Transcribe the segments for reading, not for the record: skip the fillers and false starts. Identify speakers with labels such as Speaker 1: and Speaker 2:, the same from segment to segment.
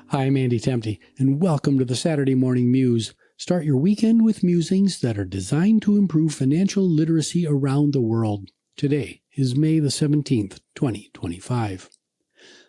Speaker 1: Hi, I'm Andy Temte, and welcome to the Saturday Morning Muse. Start your weekend with musings that are designed to improve financial literacy around the world. Today is May the 17th, 2025.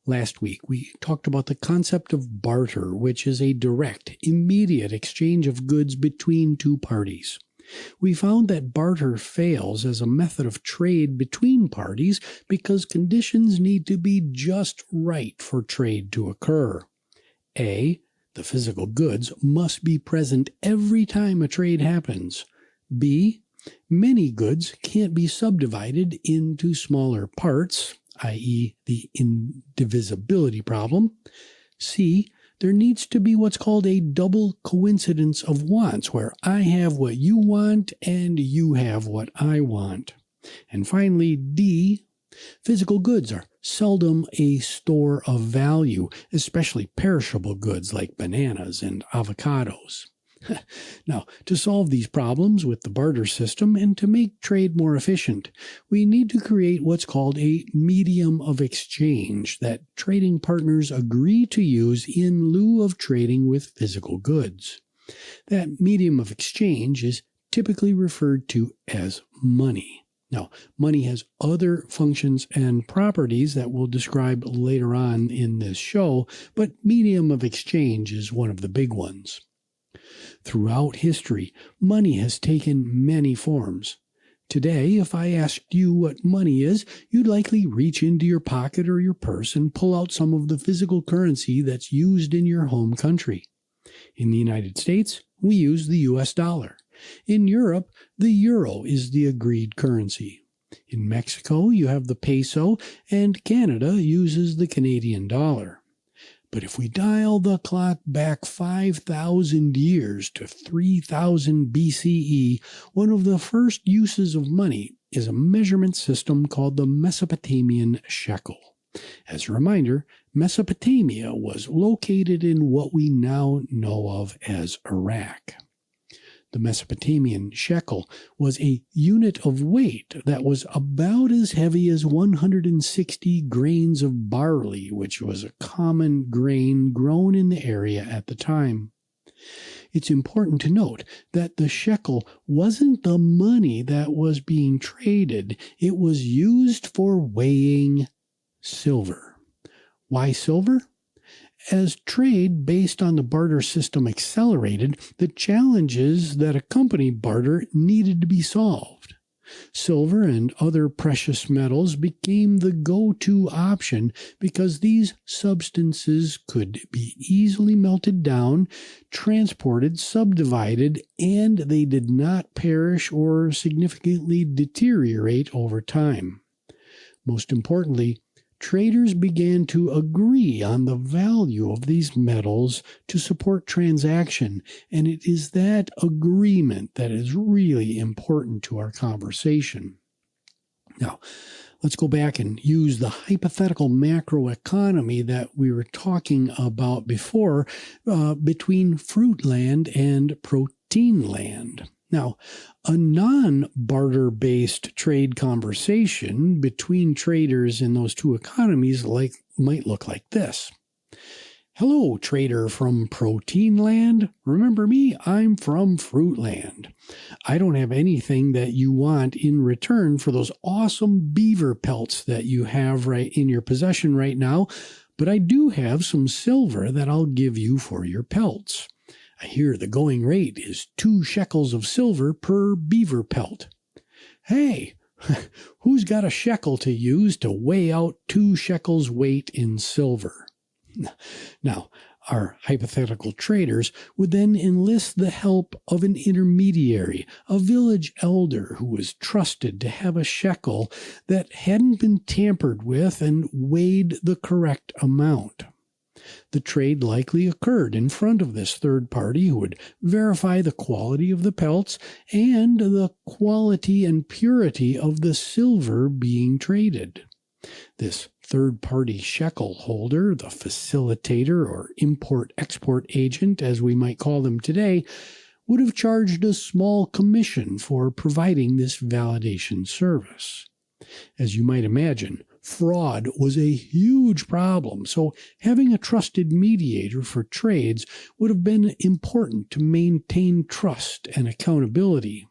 Speaker 1: Last week, we talked about the concept of barter, which is a direct, immediate exchange of goods between two parties. We found that barter fails as a method of trade between parties because conditions need to be just right for trade to occur. A, the physical goods must be present every time a trade happens. B, many goods can't be subdivided into smaller parts, i.e. the indivisibility problem. C, there needs to be what's called a double coincidence of wants, where I have what you want and you have what I want. And finally, D, physical goods are seldom a store of value, especially perishable goods like bananas and avocados. Now, to solve these problems with the barter system and to make trade more efficient, we need to create what's called a medium of exchange that trading partners agree to use in lieu of trading with physical goods. That medium of exchange is typically referred to as money. Now, money has other functions and properties that we'll describe later on in this show, but medium of exchange is one of the big ones. Throughout history, money has taken many forms. Today, if I asked you what money is, you'd likely reach into your pocket or your purse and pull out some of the physical currency that's used in your home country. In the United States, we use the US dollar. In Europe, the euro is the agreed currency. In Mexico, you have the peso, and Canada uses the Canadian dollar. But if we dial the clock back 5,000 years to 3000 BCE, one of the first uses of money is a measurement system called the Mesopotamian shekel. As a reminder, Mesopotamia was located in what we now know of as Iraq. The Mesopotamian shekel was a unit of weight that was about as heavy as 160 grains of barley, which was a common grain grown in the area at the time. It's important to note that the shekel wasn't the money that was being traded. It was used for weighing silver. Why silver? As trade based on the barter system accelerated, the challenges that accompany barter needed to be solved. Silver and other precious metals became the go-to option because these substances could be easily melted down, transported, subdivided, and they did not perish or significantly deteriorate over time. Most importantly, traders began to agree on the value of these metals to support transaction, and it is that agreement that is really important to our conversation. Now, let's go back and use the hypothetical macroeconomy that we were talking about before between fruit land and protein land. Now, a non-barter-based trade conversation between traders in those two economies might look like this. Hello, trader from protein land. Remember me? I'm from fruit land. I don't have anything that you want in return for those awesome beaver pelts that you have right in your possession right now, but I do have some silver that I'll give you for your pelts. I hear the going rate is 2 shekels of silver per beaver pelt. Hey, who's got a shekel to use to weigh out 2 shekels weight in silver? Now, our hypothetical traders would then enlist the help of an intermediary, a village elder who was trusted to have a shekel that hadn't been tampered with and weighed the correct amount. The trade likely occurred in front of this third party who would verify the quality of the pelts and the quality and purity of the silver being traded. This third-party shekel holder, the facilitator or import-export agent, as we might call them today, would have charged a small commission for providing this validation service. As you might imagine, fraud was a huge problem, so having a trusted mediator for trades would have been important to maintain trust and accountability.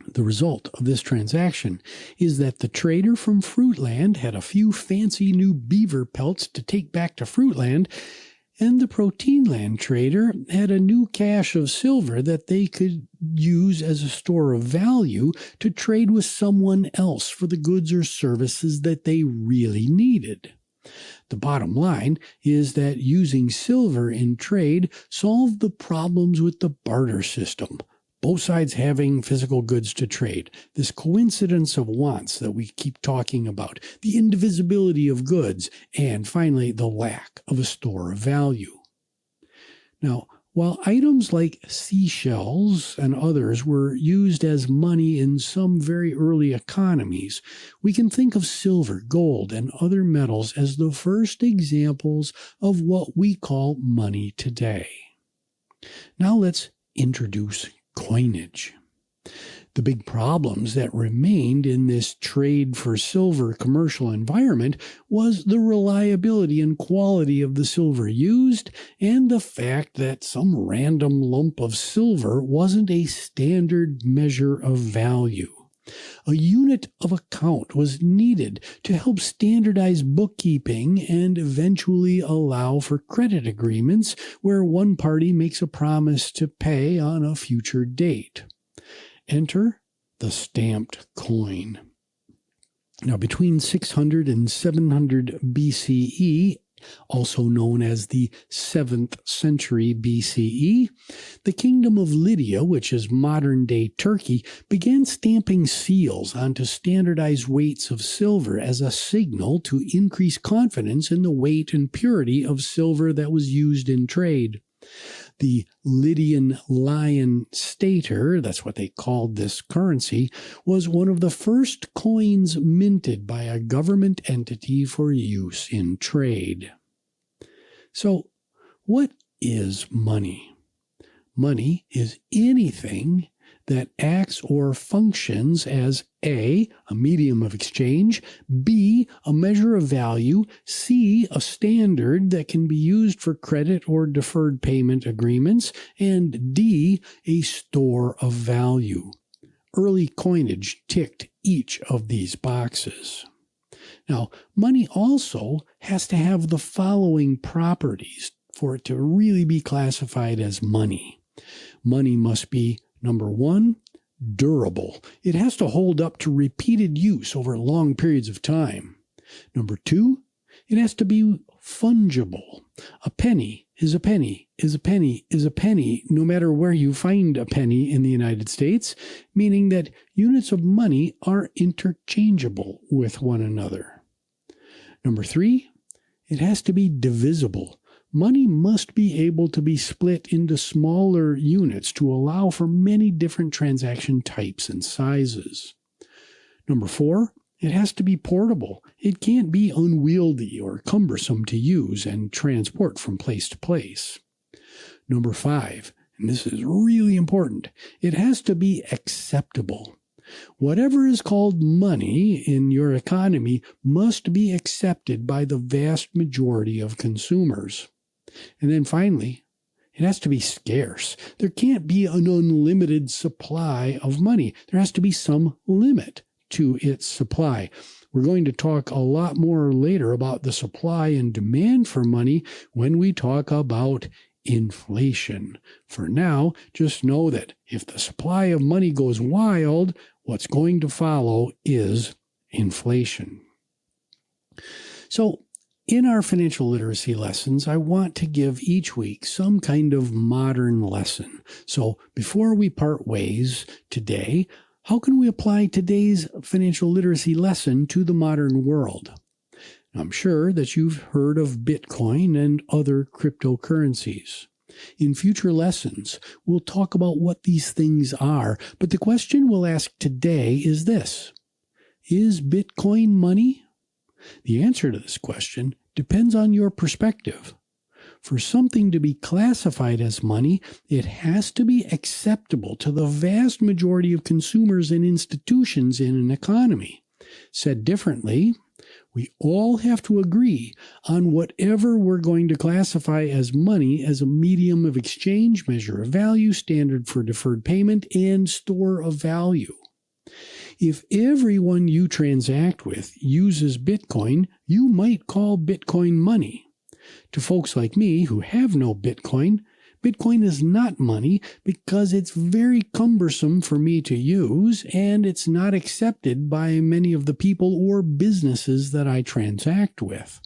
Speaker 1: The result of this transaction is that the trader from Fruitland had a few fancy new beaver pelts to take back to Fruitland, and the Proteinland trader had a new cache of silver that they could use as a store of value to trade with someone else for the goods or services that they really needed. The bottom line is that using silver in trade solved the problems with the barter system, both sides having physical goods to trade, this coincidence of wants that we keep talking about, the indivisibility of goods, and finally the lack of a store of value. Now, while items like seashells and others were used as money in some very early economies, we can think of silver, gold, and other metals as the first examples of what we call money today. Now let's introduce coinage. The big problems that remained in this trade for silver commercial environment was the reliability and quality of the silver used, and the fact that some random lump of silver wasn't a standard measure of value. A unit of account was needed to help standardize bookkeeping and eventually allow for credit agreements where one party makes a promise to pay on a future date. Enter the stamped coin. Now, between 600 and 700 BCE, also known as the 7th century BCE, the kingdom of Lydia, which is modern-day Turkey, began stamping seals onto standardized weights of silver as a signal to increase confidence in the weight and purity of silver that was used in trade. The Lydian lion stater, that's what they called this currency, was one of the first coins minted by a government entity for use in trade. So, what is money? Money is anything that acts or functions as A, a medium of exchange, B, a measure of value, C, a standard that can be used for credit or deferred payment agreements, and D, a store of value. Early coinage ticked each of these boxes. Now, money also has to have the following properties for it to really be classified as money. Money must be, number one, durable. It has to hold up to repeated use over long periods of time. Number two, it has to be fungible. A penny is a penny is a penny is a penny, no matter where you find a penny in the United States, meaning that units of money are interchangeable with one another. Number three, it has to be divisible. Money must be able to be split into smaller units to allow for many different transaction types and sizes. Number four, it has to be portable. It can't be unwieldy or cumbersome to use and transport from place to place. Number five, and this is really important, it has to be acceptable. Whatever is called money in your economy must be accepted by the vast majority of consumers. And then finally, it has to be scarce. There can't be an unlimited supply of money. There has to be some limit to its supply. We're going to talk a lot more later about the supply and demand for money when we talk about inflation. For now, just know that if the supply of money goes wild, what's going to follow is inflation. So, in our financial literacy lessons, I want to give each week some kind of modern lesson. So before we part ways today, how can we apply today's financial literacy lesson to the modern world? I'm sure that you've heard of Bitcoin and other cryptocurrencies. In future lessons, we'll talk about what these things are, but the question we'll ask today is this: is Bitcoin money? The answer to this question depends on your perspective. For something to be classified as money, it has to be acceptable to the vast majority of consumers and institutions in an economy. Said differently, We all have to agree on whatever we're going to classify as money as a medium of exchange, measure of value, standard for deferred payment, and store of value. If everyone you transact with uses Bitcoin, you might call Bitcoin money. To folks like me who have no Bitcoin, Bitcoin is not money because it's very cumbersome for me to use, and it's not accepted by many of the people or businesses that I transact with.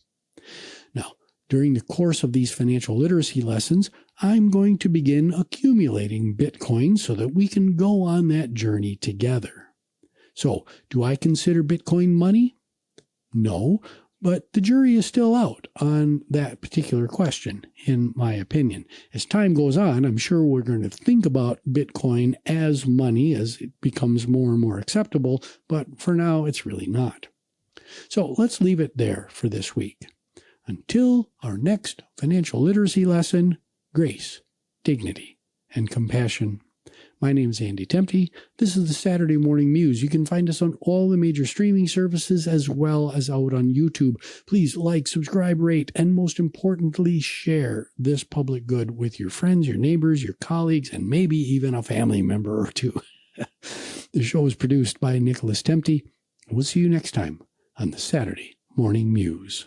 Speaker 1: Now, during the course of these financial literacy lessons, I'm going to begin accumulating Bitcoin so that we can go on that journey together. So, do I consider Bitcoin money? No. But the jury is still out on that particular question, in my opinion. As time goes on, I'm sure we're going to think about Bitcoin as money as it becomes more and more acceptable, but for now, it's really not. So let's leave it there for this week. Until our next financial literacy lesson, grace, dignity, and compassion. My name is Andy Temte. This is the Saturday Morning Muse. You can find us on all the major streaming services as well as out on YouTube. Please like, subscribe, rate, and most importantly, share this public good with your friends, your neighbors, your colleagues, and maybe even a family member or two. The show is produced by Nicholas Temte. We'll see you next time on the Saturday Morning Muse.